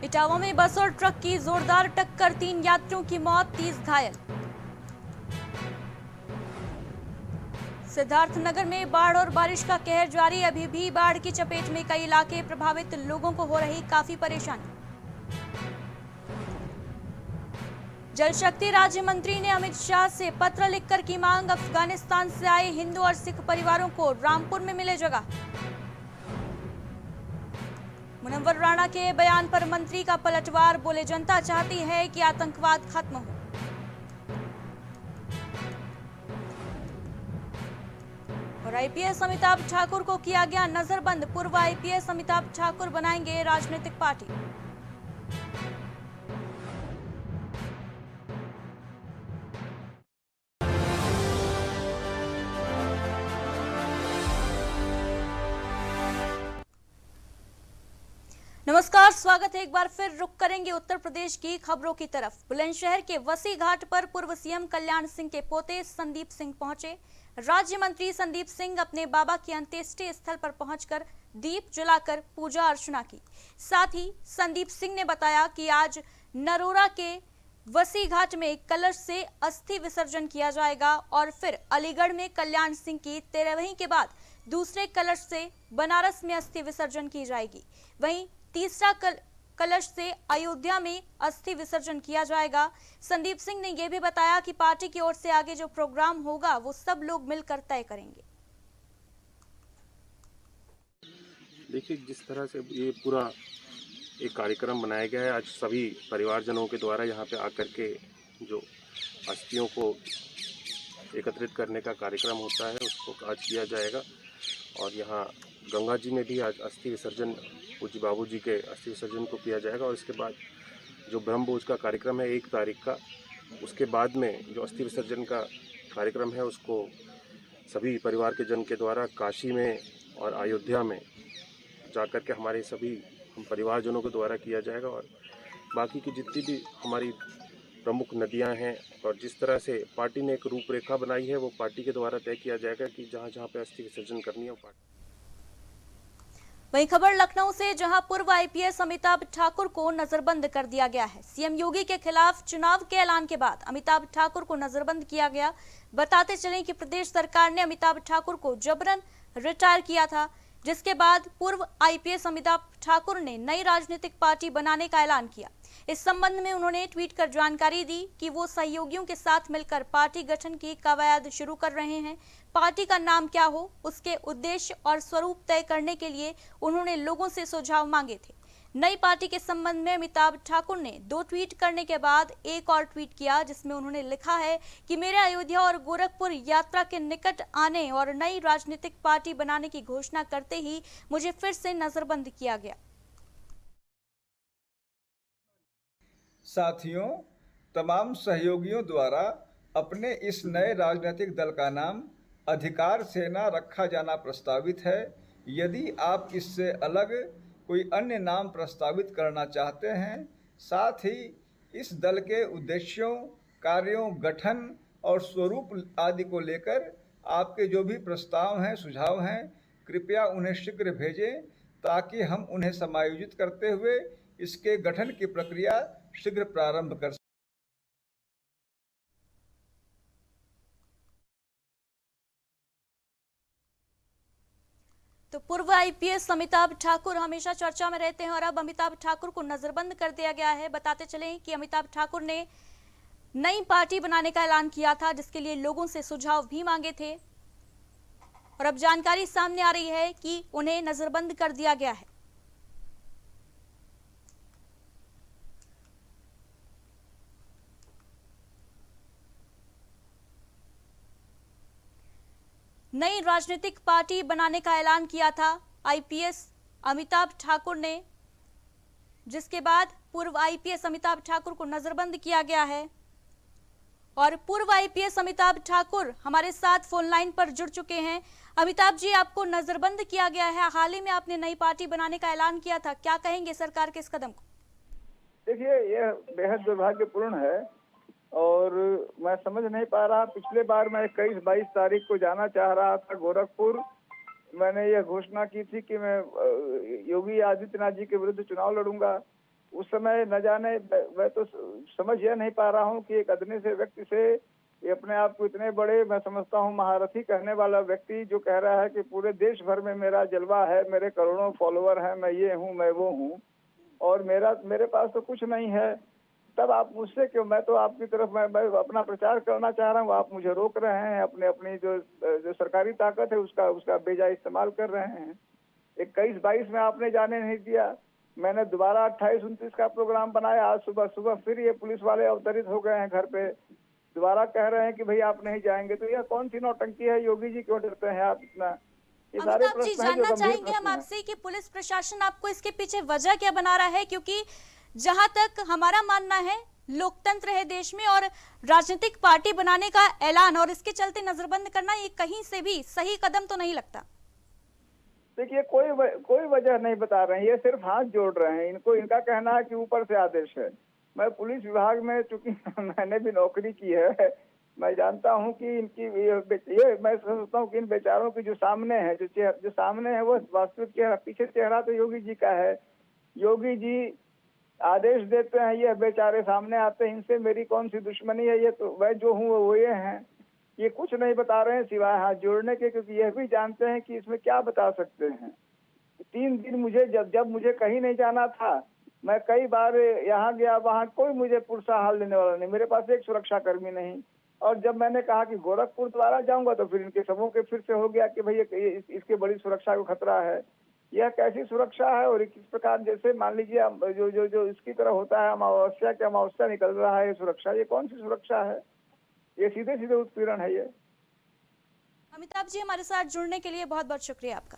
इटावा में बस और ट्रक की जोरदार टक्कर, 3 यात्रियों की मौत, 30 घायल। सिद्धार्थनगर में बाढ़ और बारिश का कहर जारी, अभी भी बाढ़ की चपेट में कई इलाके प्रभावित, लोगों को हो रही काफी परेशानी। जल शक्ति राज्य मंत्री ने अमित शाह से पत्र लिखकर की मांग, अफगानिस्तान से आए हिंदू और सिख परिवारों को रामपुर में मिले जगह। मुनव्वर राणा के बयान पर मंत्री का पलटवार, बोले जनता चाहती है कि आतंकवाद खत्म हो। और आईपीएस अमिताभ ठाकुर को किया गया नजरबंद, पूर्व आईपीएस अमिताभ ठाकुर बनाएंगे राजनीतिक पार्टी। नमस्कार, स्वागत है। एक बार फिर रुक करेंगे उत्तर प्रदेश की खबरों की तरफ। बुलंदशहर के वसी घाट पर पूर्व सीएम कल्याण सिंह के पोते संदीप सिंह पहुंचे। राज्य मंत्री संदीप सिंह अपने बाबा की अंत्येष्टि स्थल पर पहुंचकर दीप जलाकर पूजा अर्चना की। साथ ही संदीप सिंह ने बताया कि आज नरोरा के वसी घाट में कलश से अस्थि विसर्जन किया जाएगा और फिर अलीगढ़ में कल्याण सिंह की 13वीं के बाद दूसरे कलश से बनारस में अस्थि विसर्जन की जाएगी। वहीं तीसरा कलश से अयोध्या में अस्थि विसर्जन किया जाएगा। संदीप सिंह ने यह भी बताया कि पार्टी की ओर से आगे जो प्रोग्राम होगा वो सब लोग मिलकर तय करेंगे। देखिए, जिस तरह से ये पूरा एक कार्यक्रम बनाया गया है, आज सभी परिवारजनों के द्वारा यहाँ पे आकर के जो अस्थियों को एकत्रित करने का कार्यक्रम होता है उसको आज किया जाएगा। और यहाँ गंगा जी में भी आज अस्थि विसर्जन, पूज्य बाबूजी के अस्थि विसर्जन को किया जाएगा। और इसके बाद जो ब्रह्मभोज का कार्यक्रम है 1 तारीख का, उसके बाद में जो अस्थि विसर्जन का कार्यक्रम है उसको सभी परिवार के जन के द्वारा काशी में और अयोध्या में जाकर के हमारे सभी परिवारजनों के द्वारा किया जाएगा। और बाकी की जितनी भी हमारी प्रमुख नदियां हैं और जिस तरह से पार्टी ने एक रूपरेखा बनाई है वो पार्टी के द्वारा तय किया जाएगा कि जहां जहां पे अस्थि विसर्जन करनी है वो पार्टी। वहीं खबर लखनऊ से, जहां पूर्व आईपीएस अमिताभ ठाकुर को नजरबंद कर दिया गया है। सीएम योगी के खिलाफ चुनाव के ऐलान के बाद अमिताभ ठाकुर को नजरबंद किया गया। बताते चलें कि प्रदेश सरकार ने अमिताभ ठाकुर को जबरन रिटायर किया था, जिसके बाद पूर्व आईपीएस अमिताभ ठाकुर ने नई राजनीतिक पार्टी बनाने का ऐलान किया। इस संबंध में उन्होंने ट्वीट कर जानकारी दी कि वो सहयोगियों के साथ मिलकर पार्टी गठन की कवायद शुरू कर रहे हैं। पार्टी का नाम क्या हो, उसके उद्देश्य और स्वरूप तय करने के लिए उन्होंने लोगों से सुझाव मांगे थे। नई पार्टी के संबंध में अमिताभ ठाकुर ने 2 ट्वीट करने के बाद एक और ट्वीट किया, जिसमें उन्होंने लिखा है कि मेरे अयोध्या और गोरखपुर यात्रा के निकट आने और नई राजनीतिक पार्टी बनाने की घोषणा करते ही मुझे फिर से नजरबंद किया गया। साथियों, तमाम सहयोगियों द्वारा अपने इस नए राजनीतिक दल का नाम अधिकार सेना रखा जाना प्रस्तावित है। यदि आप इससे अलग कोई अन्य नाम प्रस्तावित करना चाहते हैं, साथ ही इस दल के उद्देश्यों, कार्यों, गठन और स्वरूप आदि को लेकर आपके जो भी प्रस्ताव हैं, सुझाव हैं, कृपया उन्हें शीघ्र भेजें ताकि हम उन्हें समायोजित करते हुए इसके गठन की प्रक्रिया शीघ्र प्रारंभ कर सकें। तो पूर्व आईपीएस अमिताभ ठाकुर हमेशा चर्चा में रहते हैं और अब अमिताभ ठाकुर को नजरबंद कर दिया गया है। बताते चलें कि अमिताभ ठाकुर ने नई पार्टी बनाने का ऐलान किया था, जिसके लिए लोगों से सुझाव भी मांगे थे और अब जानकारी सामने आ रही है कि उन्हें नजरबंद कर दिया गया है। नई राजनीतिक पार्टी बनाने का ऐलान किया था आईपीएस अमिताभ ठाकुर ने, जिसके बाद पूर्व आईपीएस अमिताभ ठाकुर को नजरबंद किया गया है। और पूर्व आईपीएस अमिताभ ठाकुर हमारे साथ फोन लाइन पर जुड़ चुके हैं। अमिताभ जी, आपको नजरबंद किया गया है, हाल ही में आपने नई पार्टी बनाने का ऐलान किया था, क्या कहेंगे सरकार के इस कदम को? देखिए, यह बेहद दुर्भाग्यपूर्ण है और मैं समझ नहीं पा रहा। पिछले बार मैं 21-22 तारीख को जाना चाह रहा था गोरखपुर। मैंने यह घोषणा की थी कि मैं योगी आदित्यनाथ जी के विरुद्ध चुनाव लड़ूंगा। उस समय न जाने मैं तो समझ यह नहीं पा रहा हूँ कि एक अदने से व्यक्ति से ये अपने आप को इतने बड़े मैं समझता हूँ महारथी कहने वाला व्यक्ति जो कह रहा है कि पूरे देश भर में मेरा जलवा है, मेरे करोड़ों फॉलोअर हैं, मैं ये हूँ, मैं वो हूँ, और मेरे पास तो कुछ नहीं है, तब आप मुझसे क्यों, मैं तो आपकी तरफ मैं अपना प्रचार करना चाह रहा हूँ, आप मुझे रोक रहे हैं, अपनी जो सरकारी ताकत है उसका बेजा इस्तेमाल कर रहे हैं। 21-22 में आपने जाने नहीं दिया, मैंने दोबारा 28-29 का प्रोग्राम बनाया, आज सुबह फिर ये पुलिस वाले अवतरित हो गए हैं घर पे, दोबारा कह रहे हैं कि भाई आप नहीं जाएंगे। तो यह कौन सी नौटंकी है? योगी जी क्यों डरते हैं आप इतना? ये सारे अमिताभ जी, प्रश्न हैं जो जानना गंभीर चाहेंगे हम प्रश्न हैं। आपसे कि पुलिस प्रशासन आपको इसके पीछे वजह क्या बना रहा है, क्योंकि जहां तक हमारा मानना है लोकतंत्र है देश में और राजनीतिक पार्टी बनाने का ऐलान और इसके चलते नजरबंद करना ये कहीं से भी सही कदम तो नहीं लगता। देखिए कोई वजह नहीं बता रहे हैं, ये सिर्फ हाथ जोड़ रहे हैं। इनका कहना है कि ऊपर से आदेश है। मैं पुलिस विभाग में चूंकि मैंने भी नौकरी की है, मैं जानता हूं कि इनकी ये मैं सोचता हूं कि इन बेचारों की जो सामने है, जो सामने है, वो वास्तविक चेहरा, पीछे चेहरा तो योगी जी का है। योगी जी आदेश देते हैं, ये बेचारे सामने आते हैं, इनसे मेरी कौन सी दुश्मनी है? ये तो मैं जो हूँ वो ये हैं। ये कुछ नहीं बता रहे हैं सिवाय हाथ जोड़ने के, क्योंकि यह भी जानते हैं कि इसमें क्या बता सकते हैं। 3 दिन मुझे जब मुझे कहीं नहीं जाना था, मैं कई बार यहाँ गया, वहाँ कोई मुझे पुरसा हाल देने वाला नहीं, मेरे पास एक सुरक्षा कर्मी नहीं। और जब मैंने कहा कि गोरखपुर द्वारा जाऊंगा तो फिर इनके सबों के फिर से हो गया कि भाई इसके बड़ी सुरक्षा को खतरा है। यह कैसी सुरक्षा है? और किस प्रकार, जैसे मान लीजिए जो इसकी तरह होता है अमावस्या के अमावस्या निकल रहा है, ये सुरक्षा, ये कौन सी सुरक्षा है? ये सीधे सीधे उत्पीड़न है ये। अमिताभ जी, हमारे साथ जुड़ने के लिए बहुत बहुत शुक्रिया आपका।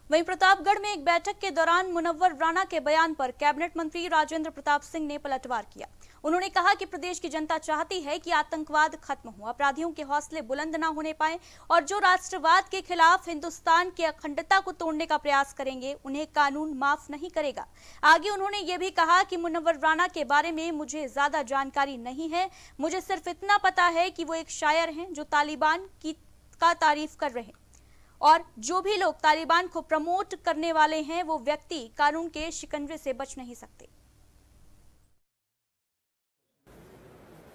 वहीं प्रतापगढ़ में एक बैठक के दौरान मुनव्वर राणा के बयान पर कैबिनेट मंत्री राजेंद्र प्रताप सिंह ने पलटवार किया। उन्होंने कहा कि प्रदेश की जनता चाहती है कि आतंकवाद खत्म हो, अपराधियों के हौसले बुलंद न होने पाए और जो राष्ट्रवाद के खिलाफ हिंदुस्तान की अखंडता को तोड़ने का प्रयास करेंगे उन्हें कानून माफ नहीं करेगा। आगे उन्होंने ये भी कहा कि मुनव्वर राणा के बारे में मुझे ज्यादा जानकारी नहीं है, मुझे सिर्फ इतना पता है कि वो एक शायर हैं जो तालिबान का तारीफ कर रहे हैं और जो भी लोग तालिबान को प्रमोट करने वाले हैं वो व्यक्ति कानून के शिकंजे से बच नहीं सकते।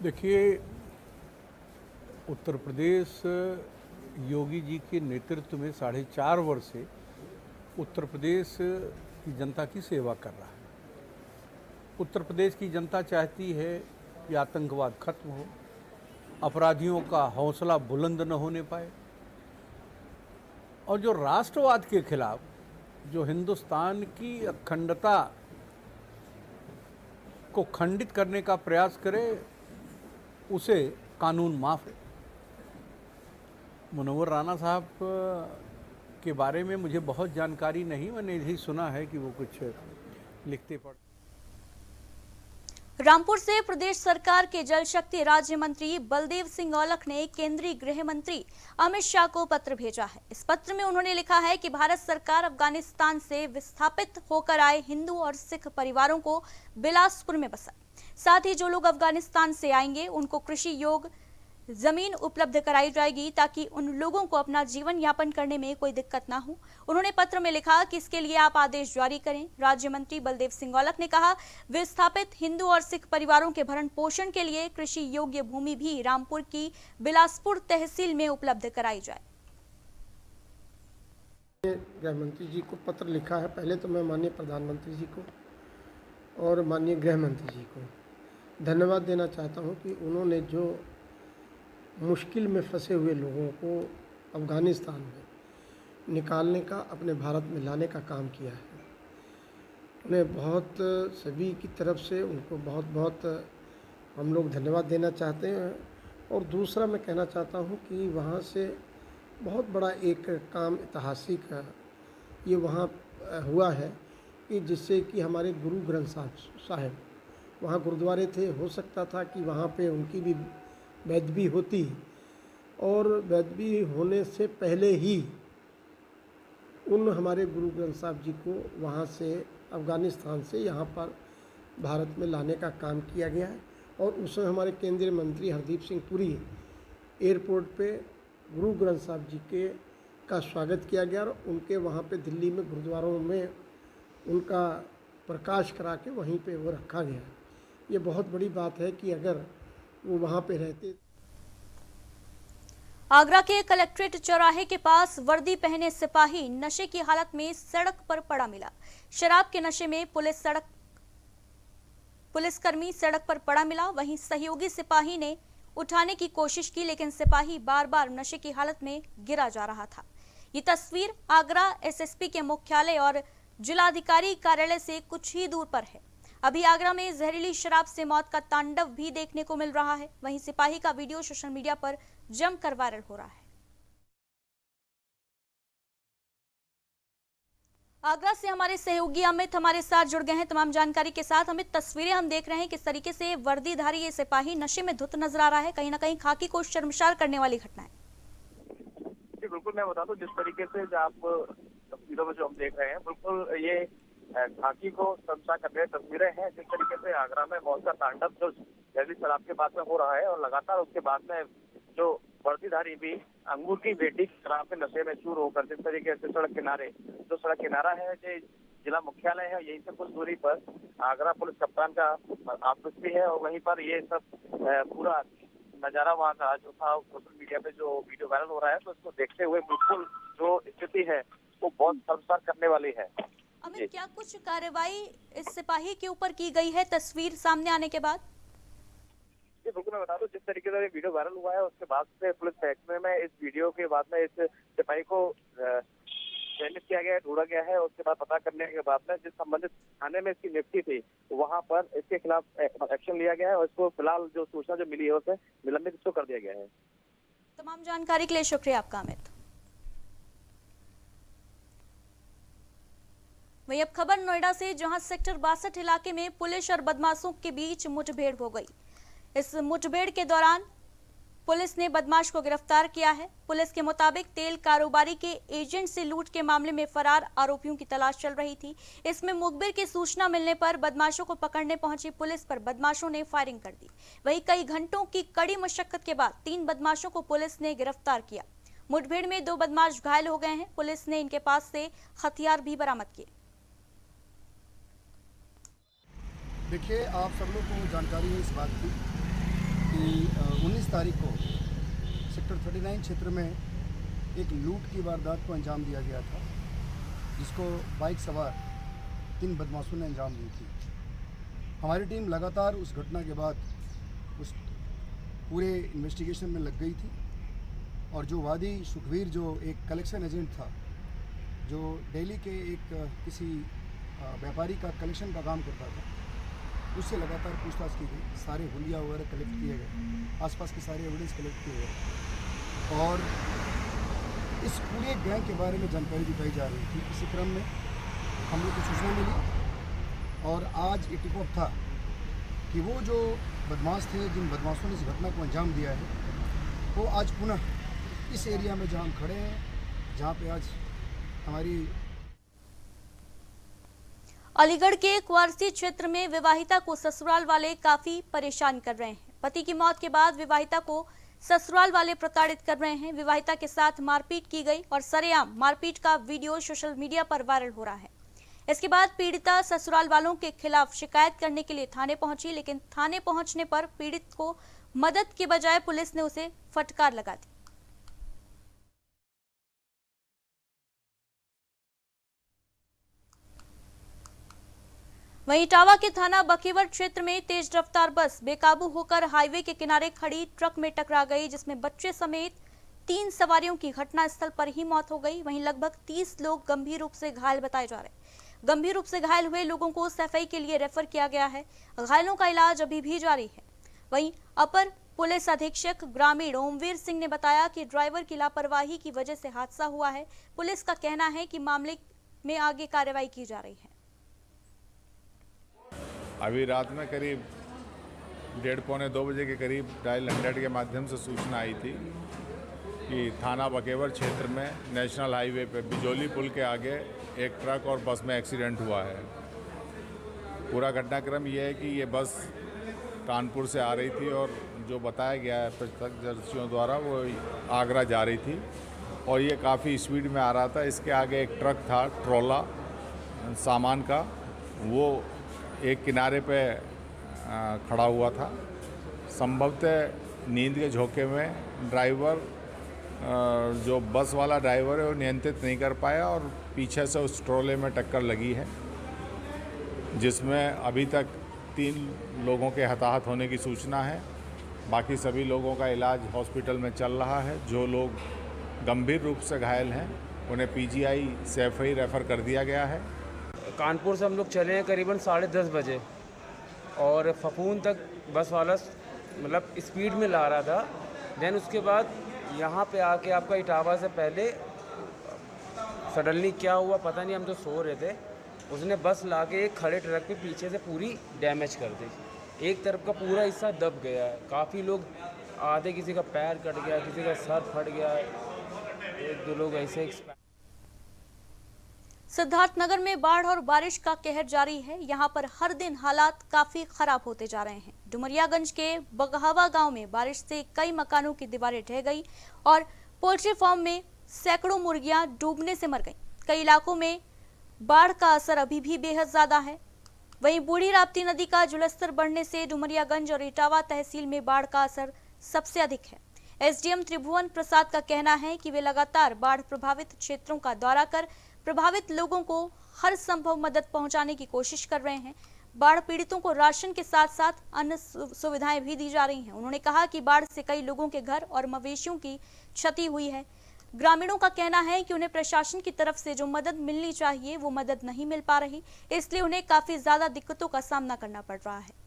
देखिए, उत्तर प्रदेश योगी जी के नेतृत्व में 4.5 वर्ष से उत्तर प्रदेश की जनता की सेवा कर रहा है। उत्तर प्रदेश की जनता चाहती है कि आतंकवाद खत्म हो, अपराधियों का हौसला बुलंद न होने पाए और जो राष्ट्रवाद के खिलाफ, जो हिंदुस्तान की अखंडता को खंडित करने का प्रयास करे, उसे कानून माफ है। मुनव्वर राणा साहब के बारे में मुझे बहुत जानकारी नहीं, मैंने यही सुना है कि वो कुछ लिखते पढ़। रामपुर से प्रदेश सरकार के जल शक्ति राज्य मंत्री बलदेव सिंह औलख ने केंद्रीय गृह मंत्री अमित शाह को पत्र भेजा है। इस पत्र में उन्होंने लिखा है कि भारत सरकार अफगानिस्तान से विस्थापित होकर आए हिंदू और सिख परिवारों को बिलासपुर में बसाए, साथ ही जो लोग अफगानिस्तान से आएंगे उनको कृषि योग्य जमीन उपलब्ध कराई जाएगी ताकि उन लोगों को अपना जीवन यापन करने में कोई दिक्कत ना हो। उन्होंने पत्र में लिखा कि इसके लिए आप आदेश जारी करें। राज्य मंत्री बलदेव सिंह औलख ने कहा, विस्थापित हिंदू और सिख परिवारों के भरण पोषण के लिए कृषि योग्य भूमि भी रामपुर की बिलासपुर तहसील में उपलब्ध कराई जाए। गृह मंत्री जी को पत्र लिखा है। पहले तो मैं माननीय प्रधानमंत्री जी को और माननीय गृह मंत्री जी को धन्यवाद देना चाहता हूं कि उन्होंने जो मुश्किल में फंसे हुए लोगों को अफ़गानिस्तान में निकालने का, अपने भारत में लाने का काम किया है। उन्हें बहुत, सभी की तरफ से उनको बहुत बहुत हम लोग धन्यवाद देना चाहते हैं। और दूसरा मैं कहना चाहता हूं कि वहाँ से बहुत बड़ा एक काम ऐतिहासिक ये वहाँ हुआ है कि जिससे कि हमारे गुरु ग्रंथ साहिब वहाँ गुरुद्वारे थे, हो सकता था कि वहाँ पे उनकी भी बेदबी होती और बेदबी होने से पहले ही उन हमारे गुरु ग्रंथ साहब जी को वहाँ से अफ़गानिस्तान से यहाँ पर भारत में लाने का काम किया गया है। और उसमें हमारे केंद्रीय मंत्री हरदीप सिंह पुरी एयरपोर्ट पे गुरु ग्रंथ साहब जी के का स्वागत किया गया और उनके वहाँ पे दिल्ली में गुरुद्वारों में उनका प्रकाश करा के वहीं पे वो रखा गया। ये बहुत बड़ी बात है कि अगर वो वहाँ पे रहते। आगरा के कलेक्ट्रेट चौराहे के पास वर्दी पहने सिपाही नशे की हालत में सड़क पर पड़ा मिला। शराब के नशे में पुलिसकर्मी सड़क पर पड़ा मिला। वहीं सहयोगी सिपाही ने उठाने की कोशिश की, लेकिन सिपाही बार बार नशे की हालत में गिरा जा रहा था। ये तस्वीर आगरा एसएसपी के मुख्यालय और जिलाधिकारी कार्यालय से कुछ ही दूर पर है। अभी आगरा में जहरीली शराब से मौत का तांडव भी देखने को मिल रहा है। वहीं सिपाही का वीडियो सोशल मीडिया पर जमकर वायरल हो रहा है। आगरा से हमारे सहयोगी अमित हमारे साथ जुड़ गए हैं तमाम जानकारी के साथ। अमित, तस्वीरें हम देख रहे हैं किस तरीके से वर्दीधारी ये सिपाही नशे में धुत नजर आ रहा है। कहीं ना कहीं खाकी को शर्मसार करने वाली घटना है। बिल्कुल, मैं बता दूं, जिस तरीके से जो आप तस्वीरों में जो हम देख रहे हैं, बिल्कुल ये खाकी को शर्मसार करने तस्वीरें हैं। जिस तरीके से आगरा में मौत का तांडव जो जहरीली शराब के बाद में हो रहा है और लगातार उसके बाद में जो वर्दीधारी भी अंगूर की बेटी की शराब के नशे में चूर होकर जिस तरीके से सड़क किनारे जो सड़क किनारा है जो जिला मुख्यालय है, यहीं से कुछ दूरी पर आगरा पुलिस कप्तान का ऑफिस भी है और वहीं पर ये सब पूरा नजारा वहाँ का जो था सोशल मीडिया पे जो वीडियो वायरल हो रहा है, तो इसको देखते हुए बिल्कुल जो स्थिति है वो बहुत शर्मसार करने वाली है। अमित, क्या कुछ कार्रवाई इस सिपाही के ऊपर की गई है तस्वीर सामने आने के बाद? जी बिल्कुल, मैं बता दूं, जिस तरीके से वीडियो वायरल हुआ है उसके बाद से पुलिस महकमे में इस वीडियो के बाद में इस सिपाही को चयनित किया गया है, ढूंढा गया है। उसके बाद पता करने के बाद में जिस संबंधित थाने में इसकी नियुक्ति थी वहां पर इसके खिलाफ एक्शन लिया गया है और इसको फिलहाल जो सूचना जो मिली है उसे निलंबित इसको कर दिया गया है। तमाम जानकारी के लिए शुक्रिया आपका अमित। वहीं अब खबर नोएडा से, जहां सेक्टर 62 इलाके में पुलिस और बदमाशों के बीच मुठभेड़ हो गई। इस मुठभेड़ के दौरान पुलिस ने बदमाश को गिरफ्तार किया है। पुलिस के मुताबिक तेल कारोबारी के एजेंट से लूट के मामले में फरार आरोपियों की तलाश चल रही थी। इसमें मुखबिर की सूचना मिलने पर बदमाशों को पकड़ने पहुंची पुलिस पर बदमाशों ने फायरिंग कर दी। वहीं कई घंटों की कड़ी मशक्कत के बाद 3 बदमाशों को पुलिस ने गिरफ्तार किया। मुठभेड़ में 2 बदमाश घायल हो गए हैं। पुलिस ने इनके पास से हथियार भी बरामद किए। देखिए, आप सब लोग को जानकारी है इस बात की कि 19 तारीख को सेक्टर 39 क्षेत्र में एक लूट की वारदात को अंजाम दिया गया था, जिसको बाइक सवार 3 बदमाशों ने अंजाम दी थी। हमारी टीम लगातार उस घटना के बाद उस पूरे इन्वेस्टिगेशन में लग गई थी और जो वादी सुखवीर जो एक कलेक्शन एजेंट था, जो दिल्ली के एक किसी व्यापारी का कलेक्शन का काम करता था, उससे लगातार पूछताछ की गई। सारे हुलिया वगैरह कलेक्ट किए गए, आसपास के सारे एविडेंस कलेक्ट किए गए और इस पूरे गैंग के बारे में जानकारी जुटाई जा रही थी। इसी क्रम में हम लोग को सूचना मिली और आज ये टिप ऑफ था कि वो जो बदमाश थे, जिन बदमाशों ने इस घटना को अंजाम दिया है, वो आज पुनः इस एरिया में जहाँ हम खड़े हैं, जहाँ पे आज हमारी अलीगढ़ के क्वारसी क्षेत्र में विवाहिता को ससुराल वाले काफी परेशान कर रहे हैं। पति की मौत के बाद विवाहिता को ससुराल वाले प्रताड़ित कर रहे हैं। विवाहिता के साथ मारपीट की गई और सरेआम मारपीट का वीडियो सोशल मीडिया पर वायरल हो रहा है। इसके बाद पीड़िता ससुराल वालों के खिलाफ शिकायत करने के लिए थाने पहुंची, लेकिन थाने पहुंचने पर पीड़ित को मदद के बजाय पुलिस ने उसे फटकार लगा दी। वहीं इटावा के थाना बकेवर क्षेत्र में तेज रफ्तार बस बेकाबू होकर हाईवे के किनारे खड़ी ट्रक में टकरा गई, जिसमें बच्चे समेत 3 सवारियों की घटनास्थल पर ही मौत हो गई। वहीं लगभग 30 लोग गंभीर रूप से घायल बताए जा रहे हैं। गंभीर रूप से घायल हुए लोगों को सफाई के लिए रेफर किया गया है। घायलों का इलाज अभी भी जारी है। वहीं अपर पुलिस अधीक्षक ग्रामीण ओमवीर सिंह ने बताया कि ड्राइवर की लापरवाही की वजह से हादसा हुआ है। पुलिस का कहना है कि मामले में आगे कार्रवाई की जा रही है। अभी रात में करीब 1:30-2 बजे के करीब डायल 100 के माध्यम से सूचना आई थी कि थाना बकेवर क्षेत्र में नेशनल हाईवे पे बिजोली पुल के आगे एक ट्रक और बस में एक्सीडेंट हुआ है। पूरा घटनाक्रम ये है कि ये बस कानपुर से आ रही थी और जो बताया गया है प्रत्यक्षदर्शियों द्वारा वो आगरा जा रही थी और ये काफ़ी स्पीड में आ रहा था। इसके आगे एक ट्रक था, ट्रोला सामान का, वो एक किनारे पे खड़ा हुआ था। संभवतः नींद के झोंके में ड्राइवर, जो बस वाला ड्राइवर है, वो नियंत्रित नहीं कर पाया और पीछे से उस ट्रोले में टक्कर लगी है, जिसमें अभी तक 3 लोगों के हताहत होने की सूचना है। बाकी सभी लोगों का इलाज हॉस्पिटल में चल रहा है। जो लोग गंभीर रूप से घायल हैं उन्हें पीजीआई सैफई रेफ़र कर दिया गया है। कानपुर से हम लोग चले हैं करीबन 10:30 बजे और फफून तक बस वाला मतलब स्पीड में ला रहा था। देन उसके बाद यहाँ पे आके आपका इटावा से पहले सडनली क्या हुआ पता नहीं, हम तो सो रहे थे, उसने बस लाके एक खड़े ट्रक पे पीछे से पूरी डैमेज कर दी। एक तरफ का पूरा हिस्सा दब गया है, काफ़ी लोग आधे, किसी का पैर कट गया, किसी का सर फट गया, 1-2 लोग ऐसे सिद्धार्थनगर में बाढ़ और बारिश का कहर जारी है। यहाँ पर हर दिन हालात काफी खराब होते जा रहे हैं। डुमरियागंज के बगहावा गांव में बारिश से कई मकानों की दीवारें ढह गई और पोल्ट्री फार्म में सैकड़ों मुर्गियां डूबने से मर गईं। कई इलाकों में बाढ़ का असर अभी भी बेहद ज्यादा है। वहीं बूढ़ी राप्ती नदी का जलस्तर बढ़ने से डुमरियागंज और इटावा तहसील में बाढ़ का असर सबसे अधिक है। एसडीएम त्रिभुवन प्रसाद का कहना है कि वे लगातार बाढ़ प्रभावित क्षेत्रों का दौरा कर प्रभावित लोगों को हर संभव मदद पहुंचाने की कोशिश कर रहे हैं। बाढ़ पीड़ितों को राशन के साथ साथ अन्य सुविधाएं भी दी जा रही हैं। उन्होंने कहा कि बाढ़ से कई लोगों के घर और मवेशियों की क्षति हुई है। ग्रामीणों का कहना है कि उन्हें प्रशासन की तरफ से जो मदद मिलनी चाहिए वो मदद नहीं मिल पा रही, इसलिए उन्हें काफी ज्यादा दिक्कतों का सामना करना पड़ रहा है।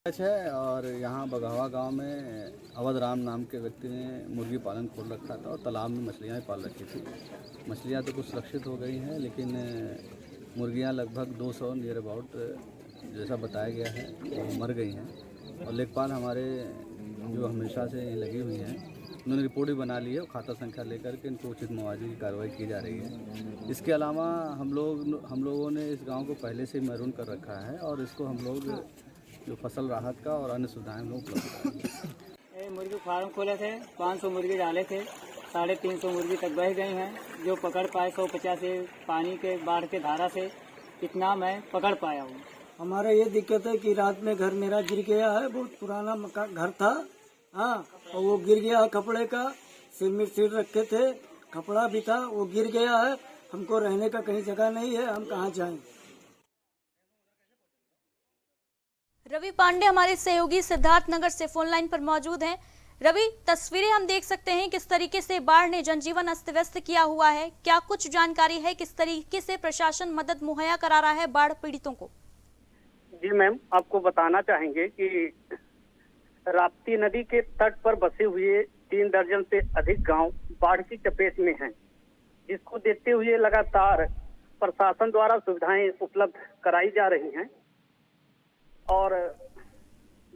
है और यहाँ बगहावा गांव में अवध राम नाम के व्यक्ति ने मुर्गी पालन खोल रखा था और तालाब में मछलियाँ पाल रखी थी। मछलियाँ तो कुछ सुरक्षित हो गई हैं, लेकिन मुर्गियाँ लगभग 200 नियर अबाउट जैसा बताया गया है वो मर गई हैं। और लेखपाल हमारे जो हमेशा से लगी हुई हैं, उन्होंने रिपोर्ट भी बना ली है और खाता संख्या लेकर के इनको उचित मुआवजे की कार्रवाई की जा रही है। इसके अलावा हम लोगों ने इस गाँव को पहले से मैरून कर रखा है और इसको हम लोग जो फसल राहत का और अन्य सुविधाएं लोग उपलब्ध कराएंगे। मुर्गी फार्म खोले थे, 500 मुर्गी डाले थे, 350 मुर्गी तक बह गई हैं। जो पकड़ पाए 150 से पानी के बाढ़ के धारा से इतना मैं पकड़ पाया हूँ। हमारा ये दिक्कत है कि रात में घर मेरा गिर गया है, बहुत पुराना घर था, हाँ, और वो गिर गया है। कपड़े का सिर रखे थे, कपड़ा भी था, वो गिर गया है। हमको रहने का कहीं जगह नहीं है, हम कहाँ जाएं। रवि पांडे हमारे सहयोगी सिद्धार्थनगर से फोन लाइन पर मौजूद हैं। रवि, तस्वीरें हम देख सकते हैं किस तरीके से बाढ़ ने जनजीवन अस्त व्यस्त किया हुआ है। क्या कुछ जानकारी है, किस तरीके से प्रशासन मदद मुहैया करा रहा है बाढ़ पीड़ितों को? जी मैम, आपको बताना चाहेंगे कि राप्ती नदी के तट पर बसे हुए 3 दर्जन से अधिक गांव बाढ़ की चपेट में हैं, जिसको देखते हुए लगातार प्रशासन द्वारा सुविधाएं उपलब्ध कराई जा रही हैं। और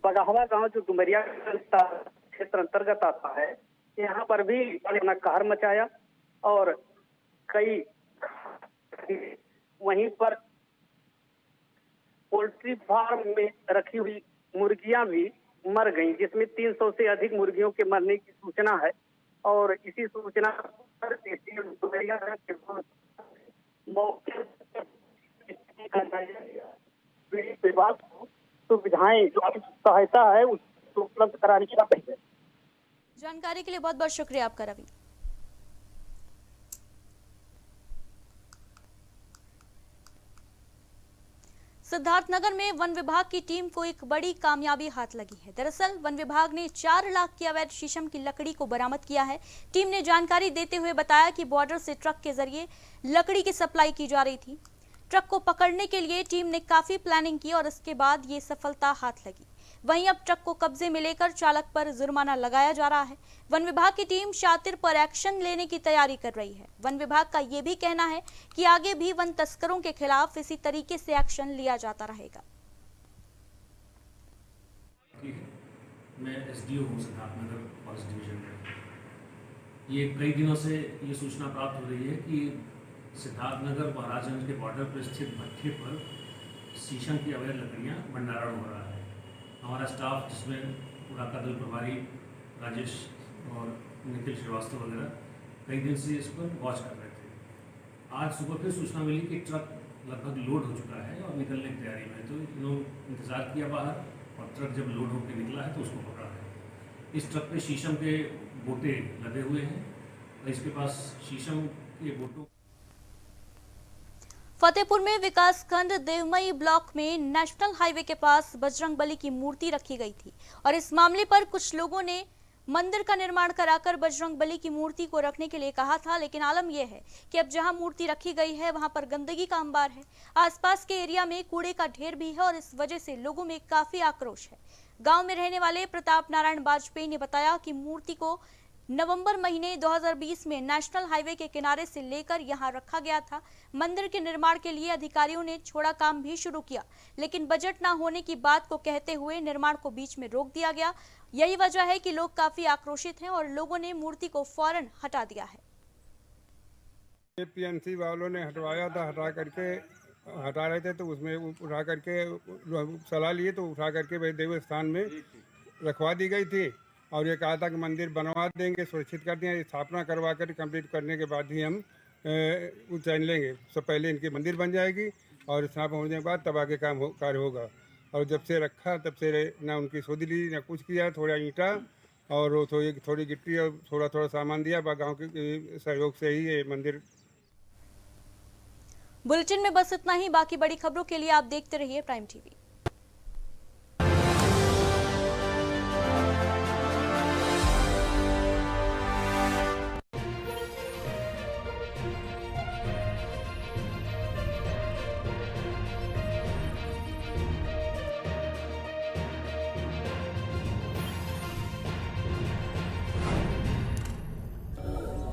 बगहावा गांव जो डुमरिया क्षेत्र अंतर्गत आता है, यहाँ पर भी अपना कहर मचाया और कई वहीं पर पोल्ट्री फार्म में रखी हुई मुर्गियां भी मर गईं, जिसमें 300 से अधिक मुर्गियों के मरने की सूचना है। और इसी सूचना पर विभाग को सुविधाएं जो सहायता है उसको उपलब्ध कराने की बात है। जानकारी के लिए बहुत बहुत शुक्रिया आपका रवि। सिद्धार्थनगर में वन विभाग की टीम को एक बड़ी कामयाबी हाथ लगी है। दरअसल वन विभाग ने 4 लाख की अवैध शीशम की लकड़ी को बरामद किया है। टीम ने जानकारी देते हुए बताया कि बॉर्डर से ट्रक के जरिए लकड़ी की सप्लाई की जा रही थी। ट्रक को पकड़ने के लिए टीम ने काफी प्लानिंग की और इसके बाद ये सफलता हाथ लगी। वहीं अब ट्रक को कब्जे में लेकर चालक पर जुर्माना लगाया जा रहा है। वन विभाग की टीम शातिर पर एक्शन लेने की तैयारी कर रही है। वन विभाग का ये भी कहना है कि आगे भी वन तस्करों के खिलाफ इसी तरीके से एक्शन लिया जाता रहेगा। मैं एसडीओ हूँ सिद्धार्थनगर फॉरेस्ट डिवीजन में। ये कई दिनों से ये सूचना प्राप्त हो रही है कि सिद्धार्थनगर महाराजगंज के बॉर्डर पर स्थित भट्ठे पर शीशम की अवैध लकड़ियाँ भंडारण हो रहा है। हमारा स्टाफ जिसमें उड़ाका दल प्रभारी राजेश और निखिल श्रीवास्तव वगैरह कई दिन से इस पर वॉच कर रहे थे। आज सुबह फिर सूचना मिली कि ट्रक लगभग लोड हो चुका है और निकलने की तैयारी में है, तो इन्होंने इंतज़ार किया बाहर और ट्रक जब लोड होकर निकला है तो उसको पकड़ा है। इस ट्रक पे शीशम के बोटे लदे हुए हैं और इसके पास शीशम के बोटों। फतेहपुर में विकासखंड देवमई ब्लॉक में नेशनल हाईवे के पास बजरंगबली की मूर्ति रखी गई थी और इस मामले पर कुछ लोगों ने मंदिर का निर्माण कराकर बजरंगबली की मूर्ति को रखने के लिए कहा था, लेकिन आलम यह है कि अब जहां मूर्ति रखी गई है वहां पर गंदगी का अंबार है। आसपास के एरिया में कूड़े का ढेर भी है और इस वजह से लोगों में काफी आक्रोश है। गांव में रहने वाले प्रताप नारायण वाजपेयी ने बताया कि मूर्ति को नवंबर महीने 2020 में नेशनल हाईवे के किनारे से लेकर यहां रखा गया था। मंदिर के निर्माण के लिए अधिकारियों ने छोड़ा काम भी शुरू किया, लेकिन बजट न होने की बात को कहते हुए निर्माण को बीच में रोक दिया गया। यही वजह है कि लोग काफी आक्रोशित हैं और लोगों ने मूर्ति को फौरन हटा दिया है। एपीएमसी वालों ने हटवाया था, हटा रहे थे तो उसमें उठा करके सलाह लिए तो उठा करके देव स्थान में रखवा दी गई थी और ये कहा था कि मंदिर बनवा देंगे, सुरक्षित कर देंगे, स्थापना करवा कर कंप्लीट करने के बाद ही हम चैन लेंगे। सब पहले इनकी मंदिर बन जाएगी और स्थापना होने के बाद तब आगे कार्य होगा। और जब से रखा तब से ना उनकी सोधी ली ना कुछ किया, थोड़ा ईंटा और थोड़ी गिट्टी और थोड़ा सामान दिया। गाँव के सहयोग से ही ये मंदिर। बुलेटिन में बस इतना ही। बाकी बड़ी खबरों के लिए आप देखते रहिए प्राइम टीवी।